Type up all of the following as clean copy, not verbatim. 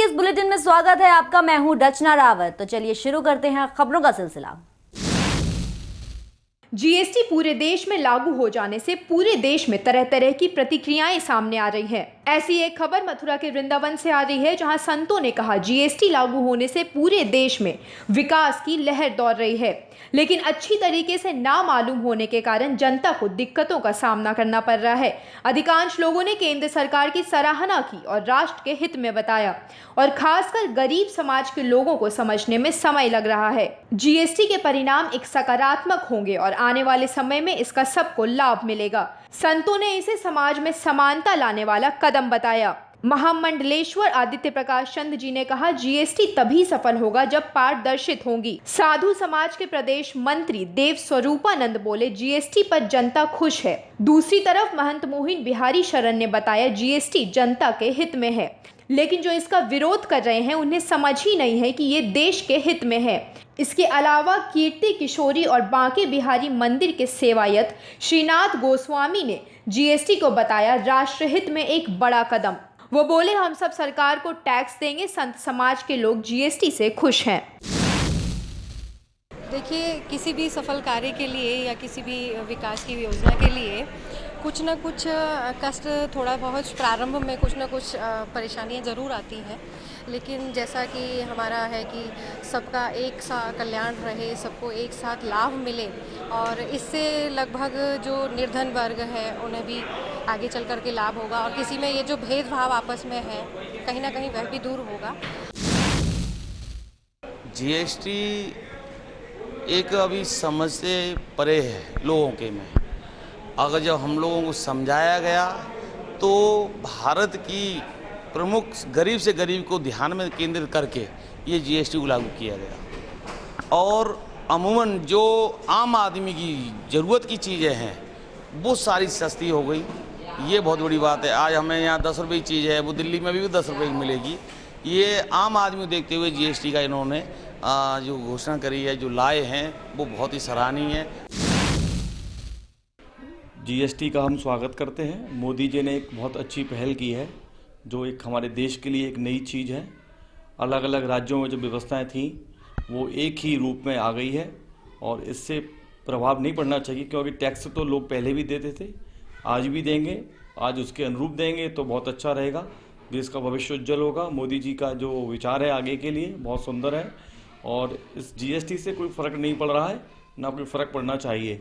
के इस बुलेटिन में स्वागत है आपका। मैं हूं रचना रावत। तो चलिए शुरू करते हैं खबरों का सिलसिला। जीएसटी पूरे देश में लागू हो जाने से पूरे देश में तरह तरह की प्रतिक्रियाएं सामने आ रही हैं। ऐसी एक खबर मथुरा के वृंदावन से आ रही है, जहां संतों ने कहा जीएसटी लागू होने से पूरे देश में विकास की लहर दौड़ रही है, लेकिन अच्छी तरीके से ना मालूम होने के कारण जनता को दिक्कतों का सामना करना पड़ रहा है। अधिकांश लोगों ने केंद्र सरकार की सराहना की और राष्ट्र के हित में बताया, और खासकर गरीब समाज के लोगों को समझने में समय लग रहा है। जीएसटी के परिणाम एक सकारात्मक होंगे और आने वाले समय में इसका सबको लाभ मिलेगा। संतों ने इसे समाज में समानता लाने वाला कदम बताया। महामंडलेश्वर आदित्य प्रकाश चंद जी ने कहा जीएसटी तभी सफल होगा जब पारदर्शित होंगी। साधु समाज के प्रदेश मंत्री देव स्वरूपानंद बोले जीएसटी पर जनता खुश है। दूसरी तरफ महंत मोहिन बिहारी शरण ने बताया जीएसटी जनता के हित में है, लेकिन जो इसका विरोध कर रहे हैं उन्हें समझ ही नहीं है कि ये देश के हित में है। इसके अलावा कीर्ति किशोरी और बांके बिहारी मंदिर के सेवायत श्रीनाथ गोस्वामी ने जीएसटी को बताया राष्ट्रहित में एक बड़ा कदम। वो बोले हम सब सरकार को टैक्स देंगे, संत समाज के लोग जीएसटी से खुश हैं। देखिए, किसी भी सफल कार्य के लिए या किसी भी विकास की योजना के लिए कुछ ना कुछ कष्ट, थोड़ा बहुत प्रारंभ में कुछ ना कुछ परेशानियां ज़रूर आती हैं, लेकिन जैसा कि हमारा है कि सबका एक साथ कल्याण रहे, सबको एक साथ लाभ मिले, और इससे लगभग जो निर्धन वर्ग है उन्हें भी आगे चल कर के लाभ होगा, और किसी में ये जो भेदभाव आपस में है कहीं ना कहीं वह भी दूर होगा। जीएसटी एक अभी समझ से परे है लोगों के में। अगर जब हम लोगों को समझाया गया तो भारत की प्रमुख गरीब से गरीब को ध्यान में केंद्रित करके ये जीएसटी को लागू किया गया, और अमूमन जो आम आदमी की ज़रूरत की चीज़ें हैं वो सारी सस्ती हो गई। ये बहुत बड़ी बात है। आज हमें यहाँ 10 रुपये की चीज़ है वो दिल्ली में भी 10 रुपये की मिलेगी। ये आम आदमी को देखते हुए जीएसटी का इन्होंने जो घोषणा करी है, जो लाए हैं, वो बहुत ही सराहनीय है। जीएसटी का हम स्वागत करते हैं। मोदी जी ने एक बहुत अच्छी पहल की है, जो एक हमारे देश के लिए एक नई चीज़ है। अलग अलग राज्यों में जो व्यवस्थाएं थीं वो एक ही रूप में आ गई है, और इससे प्रभाव नहीं पड़ना चाहिए, क्योंकि टैक्स तो लोग पहले भी देते थे, आज भी देंगे, आज उसके अनुरूप देंगे तो बहुत अच्छा रहेगा, देश का भविष्य उज्जवल होगा। मोदी जी का जो विचार है आगे के लिए बहुत सुंदर है, और इस जीएसटी से कोई फ़र्क नहीं पड़ रहा है, ना कोई फ़र्क पड़ना चाहिए।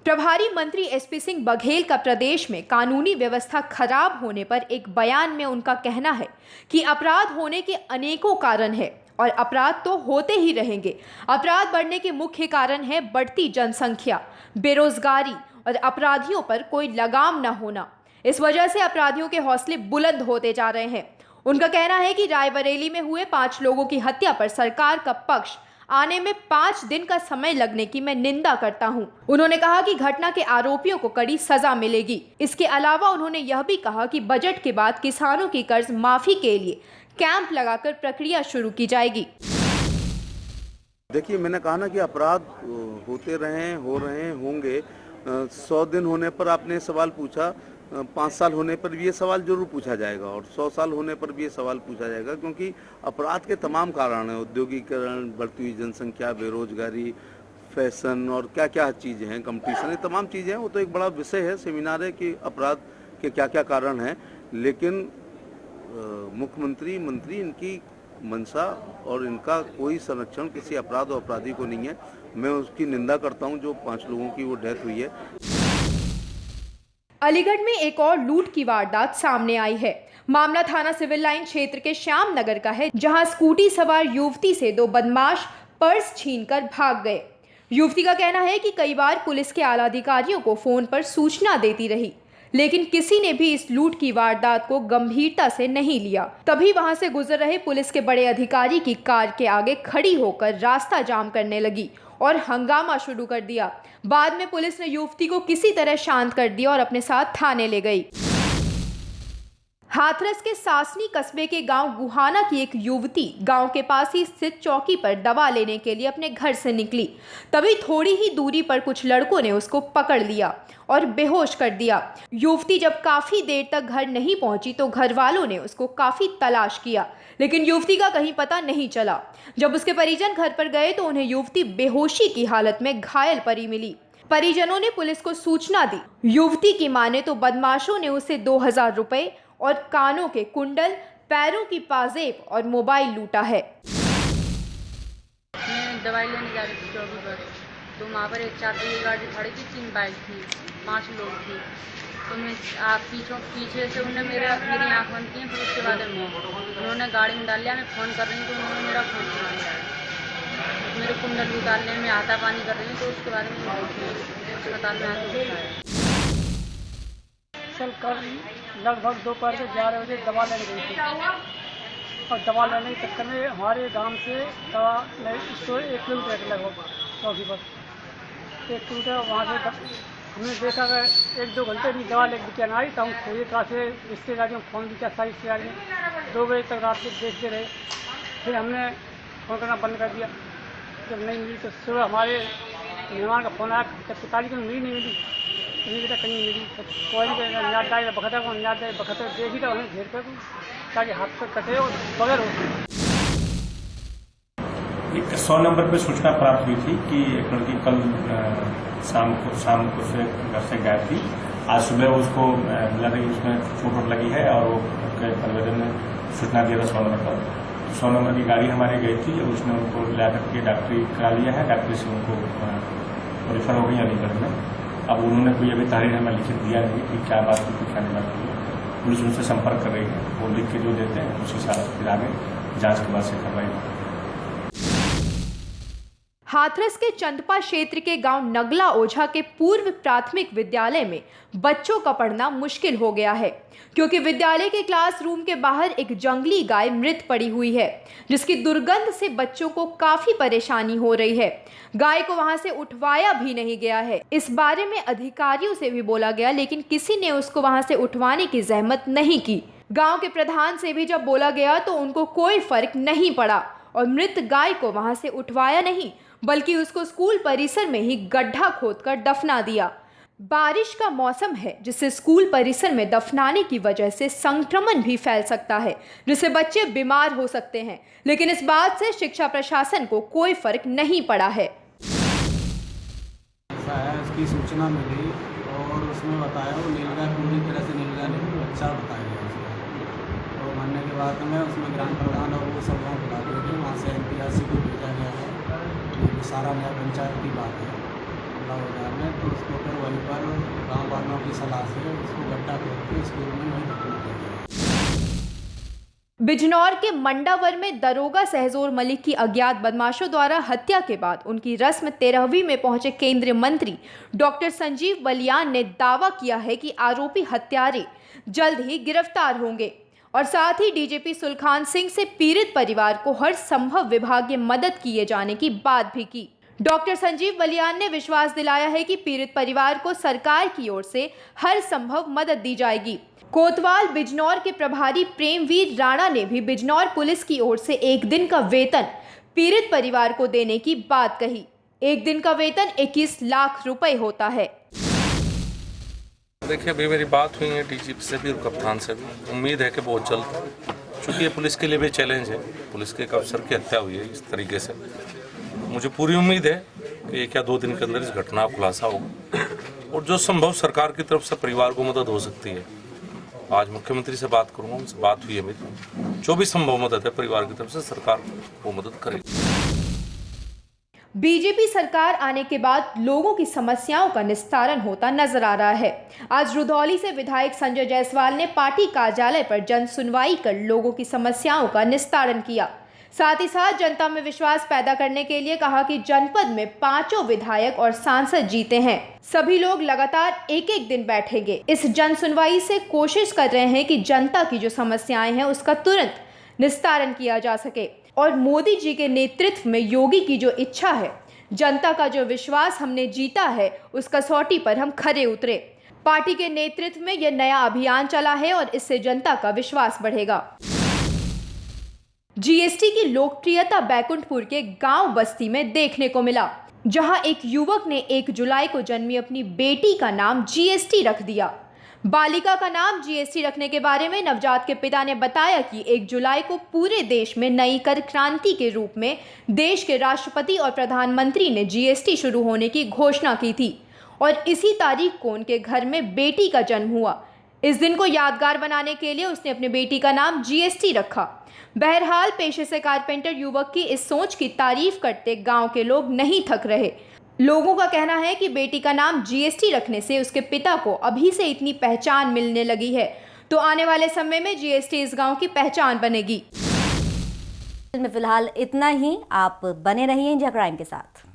प्रभारी मंत्री एसपी सिंह बघेल का प्रदेश में कानूनी व्यवस्था खराब होने पर एक बयान में उनका कहना है कि अपराध होने के अनेकों कारण है, और अपराध तो होते ही रहेंगे। अपराध बढ़ने के मुख्य कारण है बढ़ती जनसंख्या, बेरोजगारी और अपराधियों पर कोई लगाम न होना। इस वजह से अपराधियों के हौसले बुलंद होते जा रहे हैं। उनका कहना है कि रायबरेली में हुए 5 लोगों की हत्या पर सरकार का पक्ष आने में 5 दिन का समय लगने की मैं निंदा करता हूं। उन्होंने कहा कि घटना के आरोपियों को कड़ी सजा मिलेगी। इसके अलावा उन्होंने यह भी कहा कि बजट के बाद किसानों की कर्ज माफी के लिए कैंप लगाकर प्रक्रिया शुरू की जाएगी। देखिए, मैंने कहा ना कि अपराध होते रहे, हो रहे होंगे। 100 दिन होने पर आपने सवाल पूछा, 5 साल होने पर भी ये सवाल जरूर पूछा जाएगा, और 100 साल होने पर भी ये सवाल पूछा जाएगा, क्योंकि अपराध के तमाम कारण हैं। औद्योगिकरण, बढ़ती हुई जनसंख्या, बेरोजगारी, फैशन और क्या क्या चीज़ें हैं, कंपटीशन, ये तमाम चीज़ें हैं। वो तो एक बड़ा विषय है, सेमिनार है कि अपराध के क्या क्या कारण हैं। लेकिन मुख्यमंत्री, मंत्री, इनकी मंशा और इनका कोई संरक्षण किसी अपराध और अपराधी को नहीं है। मैं उसकी निंदा करता हूँ जो 5 लोगों की वो डेथ हुई है। अलीगढ़ में एक और लूट की वारदात सामने आई है। मामला थाना सिविल लाइन क्षेत्र के श्याम नगर का है, जहां स्कूटी सवार युवती से 2 बदमाश पर्स छीनकर भाग गए। युवती का कहना है कि कई बार पुलिस के आला अधिकारियों को फोन पर सूचना देती रही, लेकिन किसी ने भी इस लूट की वारदात को गंभीरता से नहीं लिया। तभी वहां से गुजर रहे पुलिस के बड़े अधिकारी की कार के आगे खड़ी होकर रास्ता जाम करने लगी और हंगामा शुरू कर दिया। बाद में पुलिस ने युवती को किसी तरह शांत कर दिया और अपने साथ थाने ले गई। हाथरस के सासनी कस्बे के गांव गुहाना की एक युवती गांव के पास ही स्थित चौकी पर दवा लेने के लिए अपने घर से निकली। तभी थोड़ी ही दूरी पर कुछ लड़कों ने उसको पकड़ लिया और बेहोश कर दिया। युवती जब काफी देर तक घर नहीं पहुंची तो घर वालों ने उसको काफी तलाश किया, लेकिन युवती का कहीं पता नहीं चला। जब उसके परिजन घर पर गए तो उन्हें युवती बेहोशी की हालत में घायल पड़ी मिली। परिजनों ने पुलिस को सूचना दी। युवती की माने तो बदमाशों ने उसे 2000 रुपए और कानों के कुंडल, पैरों की पाजेब और मोबाइल लूटा है। मैं दवाई लेने जा रही थी चौकी पर, तो वहाँ पर एक 4 पहिए गाड़ी खड़ी थी, 3 बाइक थी, 5 लोग थे। तो मैं पीछे से उन्होंने मेरी आँख बंद की, फिर उसके बाद उन्होंने गाड़ी में डाल लिया। मैं फ़ोन कर रही हूँ तो उन्होंने मेरा फ़ोन चुरा लिया। मेरे कुंडल उतारने में हाथापानी कर रही हूँ, तो उसके बाद में अस्पताल में आके दिखाया। कल लगभग दोपहर के 11 बजे दवा लेने गई थी और दवा लेने के चक्कर में हमारे गांव से दवा स्टोर 1 किलोमीटर लगभग चौकी पर 1 किलोमीटर वहाँ से हमने देखा कि 1-2 घंटे भी दवा लेके क्या आई, तो हम खोजे कहाँ से रिश्तेदारियों फ़ोन भी किया, सारी रिश्तेदारियों 2 बजे तक रात को देखते रहे। फिर हमने फ़ोन करना बंद कर दिया। जब नहीं मिली तो सुबह हमारे मेहमान का फ़ोन आया, जब 45 में नहीं मिली कहीं बेटा कहीं मिली तो कोई नहीं याद आए बखता को याद आए बखता देखी तो उन्हें घेर कर ताकि हाथ पर कटे और बगैर हो। एक 100 नंबर पर सूचना प्राप्त हुई थी कि एक लड़की कल शाम को से घर से गायब थी। आज सुबह उसको मिला कि उसमें चोट लगी है और वो परिवार ने सूचना दिया था 100 नंबर पर। 100 नंबर की गाड़ी हमारे गई थी और उसने उनको ला करके डॉक्टरी करा लिया है। डॉक्टरी से उनको रेफर हो गई अलीगढ़ में। अब उन्होंने कोई अभी तारीख हमें लिखित दिया नहीं कि क्या बात की क्या नहीं बात की। पुलिस उनसे संपर्क कर रही है, वो लिख के जो देते हैं उसी हिसाब से फिर आगे जांच के बाद से कार्रवाई। हाथरस के चंदपा क्षेत्र के गांव नगला ओझा के पूर्व प्राथमिक विद्यालय में बच्चों का पढ़ना मुश्किल हो गया है, क्योंकि विद्यालय के क्लासरूम के बाहर एक जंगली गाय मृत पड़ी हुई है, जिसकी दुर्गंध से बच्चों को काफी परेशानी हो रही है। गाय को वहां से उठवाया भी नहीं गया है। इस बारे में अधिकारियों से भी बोला गया, लेकिन किसी ने उसको वहां से उठवाने की जहमत नहीं की। गांव के प्रधान से भी जब बोला गया तो उनको कोई फर्क नहीं पड़ा और मृत गाय को वहां से उठवाया नहीं, बल्कि उसको स्कूल परिसर में ही गड्ढा खोदकर दफना दिया। बारिश का मौसम है, जिससे स्कूल परिसर में दफनाने की वजह से संक्रमण भी फैल सकता है, जिससे बच्चे बीमार हो सकते हैं, लेकिन इस बात से शिक्षा प्रशासन को कोई फर्क नहीं पड़ा है। उसकी सूचना मिली और उसमें बताया वो नीलगाय पूरी तरह से नीलगाय नहीं, बच्चा बताया गया उसको। तो मरने के बाद में उसमें ग्राम प्रधान और वो सब वहाँ बुला दिए थे। वहाँ से NPRC को भेजा गया है। ये सारा नया पंचायत की बात है में, तो उसको फिर वहीं पर गाँव वालों की सलाह से उसको गड्ढा खोद के स्कूल में वहीं रखना चाहिए। बिजनौर के मंडावर में दरोगा सहजोर मलिक की अज्ञात बदमाशों द्वारा हत्या के बाद उनकी रस्म 13वीं में पहुंचे केंद्रीय मंत्री डॉक्टर संजीव बलियान ने दावा किया है कि आरोपी हत्यारे जल्द ही गिरफ्तार होंगे और साथ ही डीजीपी सुलखान सिंह से पीड़ित परिवार को हर संभव विभागीय मदद किए जाने की बात भी की। डॉक्टर संजीव बलियान ने विश्वास दिलाया है कि पीड़ित परिवार को सरकार की ओर से हर संभव मदद दी जाएगी। कोतवाल बिजनौर के प्रभारी प्रेमवीर राणा ने भी बिजनौर पुलिस की ओर से 1 दिन का वेतन पीड़ित परिवार को देने की बात कही। 1 दिन का वेतन 21 लाख रुपए होता है। देखिए, अभी मेरी बात हुई है डीजीपी से भी और कप्तान से भी। उम्मीद है कि बहुत जल्द, चूँकि ये पुलिस के लिए भी चैलेंज है, पुलिस के एक अफसर की हत्या हुई है इस तरीके से, मुझे पूरी उम्मीद है कि 1 या 2 दिन के अंदर इस घटना का खुलासा होगा और जो संभव सरकार की तरफ से परिवार को मदद हो सकती है। आज मुख्यमंत्री से बात करूंगा, उनसे बात हुई है मेरी, जो भी संभव मदद है परिवार की तरफ से सरकार वो मदद करेगी। बीजेपी सरकार आने के बाद लोगों की समस्याओं का निस्तारण होता नजर आ रहा है। आज रुधौली से विधायक संजय जायसवाल ने पार्टी कार्यालय पर जन सुनवाई कर लोगों की समस्याओं का निस्तारण किया। साथ ही साथ जनता में विश्वास पैदा करने के लिए कहा कि जनपद में 5 विधायक और सांसद जीते हैं। सभी लोग लगातार 1-1 दिन बैठेंगे। इस जन सुनवाई से कोशिश कर रहे हैं कि जनता की जो समस्याएं हैं उसका तुरंत निस्तारण किया जा सके और मोदी जी के नेतृत्व में योगी की जो इच्छा है, जनता का जो विश्वास हमने जीता है, उस कसौटी पर हम खरे उतरे। पार्टी के नेतृत्व में यह नया अभियान चला है और इससे जनता का विश्वास बढ़ेगा। जीएसटी की लोकप्रियता बैकुंठपुर के गांव बस्ती में देखने को मिला, जहां एक युवक ने 1 जुलाई को जन्मी अपनी बेटी का नाम जीएसटी रख दिया। बालिका का नाम जीएसटी रखने के बारे में नवजात के पिता ने बताया कि 1 जुलाई को पूरे देश में नई कर क्रांति के रूप में देश के राष्ट्रपति और प्रधानमंत्री ने जीएसटी शुरू होने की घोषणा की थी और इसी तारीख को उनके घर में बेटी का जन्म हुआ। इस दिन को यादगार बनाने के लिए उसने अपनी बेटी का नाम जीएसटी रखा। बहरहाल पेशे से कारपेंटर युवक की इस सोच की तारीफ करते गांव के लोग नहीं थक रहे। लोगों का कहना है कि बेटी का नाम जीएसटी रखने से उसके पिता को अभी से इतनी पहचान मिलने लगी है, तो आने वाले समय में जीएसटी इस गांव की पहचान बनेगी। फिलहाल इतना ही। आप बने रहिए इंडिया क्राइम के साथ।